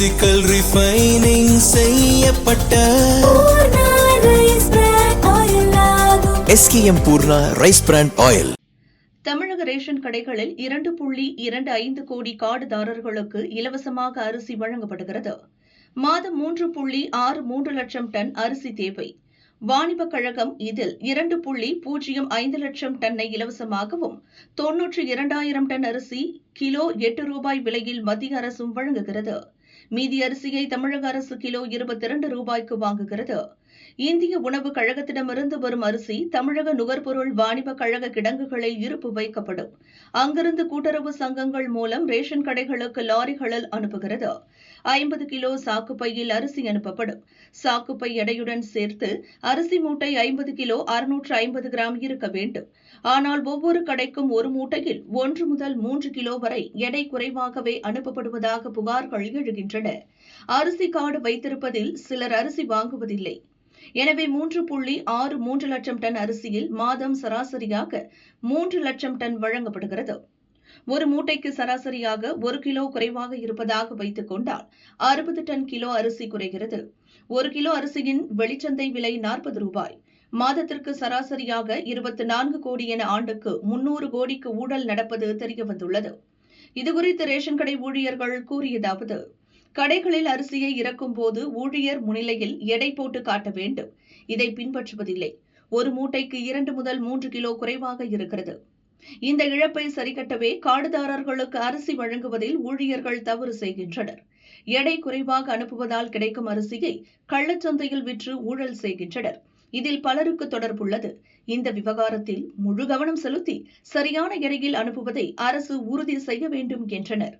Physical refining செய்யப்பட்ட SKM Poorna rice brand oil. தமிழக ration கடைகளில் 2.25 கோடி கார்டுதாரர்களுக்கு இலவசமாக அரிசி வழங்கப்படுகிறது. மாதம் 3.63 லட்சம் டன் அரிசி தேவை. வாணிபக் கழகம் இதில் 2.05 லட்சம் டன்னை இலவசமாகவும் 92,000 டன் அரிசி கிலோ 8 ரூபாய் விலையில் மத்திய அரசும் வழங்குகிறது. மீதி அரிசியை தமிழக அரசு கிலோ 22 ரூபாய்க்கு வாங்குகிறது. இந்திய உணவு கழகத்திடமிருந்து வரும் அரிசி தமிழக நுகர்பொருள் வாணிபக் கழக கிடங்குகளில் இருப்பு வைக்கப்படும். அங்கிருந்து கூட்டுறவு சங்கங்கள் மூலம் ரேஷன் கடைகளுக்கு லாரிகளில் அனுப்புகிறது. 50 கிலோ சாக்குப்பையில் அரிசி அனுப்பப்படும். சாக்குப்பை எடையுடன் சேர்த்து அரிசி மூட்டை 50 கிலோ 650 கிராம் இருக்க வேண்டும். ஆனால் ஒவ்வொரு கடைக்கும் ஒரு மூட்டையில் 1 முதல் 3 கிலோ வரை எடை குறைவாகவே அனுப்பப்படுவதாக புகார்கள் எழுகின்றன. அரிசி கார்டு வைத்திருப்பதில் சிலர் அரிசி வாங்குவதில்லை. எனவே 3.63 லட்சம் டன் அரிசியில் மாதம் சராசரியாக 3 லட்சம் டன் வழங்கப்படுகிறது. ஒரு மூட்டைக்கு சராசரியாக 1 கிலோ குறைவாக இருப்பதாக வைத்துக் கொண்டால் 60 டன் கிலோ அரிசி குறைகிறது. 1 கிலோ அரிசியின் வெளிச்சந்தை விலை 40 ரூபாய். மாதத்திற்கு சராசரியாக 24 கோடி என ஆண்டுக்கு 300 கோடிக்கு ஊழல் நடப்பது தெரியவந்துள்ளது. இதுகுறித்து ரேஷன் கடை ஊழியர்கள் கூறியதாவது: கடைகளில் அரிசியை இறக்கும் போது ஊழியர் முன்னிலையில் எடை போட்டு காட்ட வேண்டும். இதை பின்பற்றுவதில்லை. ஒரு மூட்டைக்கு 2 முதல் 3 கிலோ குறைவாக இருக்கிறது. இந்த இழப்பை சரிகட்டவே கார்டுதாரர்களுக்கு அரிசி வழங்குவதில் ஊழியர்கள் தவறு செய்கின்றனர். எடை குறைவாக அனுப்புவதால் கிடைக்கும் அரிசியை கள்ளச்சந்தையில் விற்று ஊழல் செய்கின்றனர். இதில் பலருக்கு தொடர்புள்ளது. இந்த விவகாரத்தில் முழு கவனம் செலுத்தி சரியான எடையில் அனுப்புவதை அரசு உறுதி செய்ய வேண்டும் என்றனர்.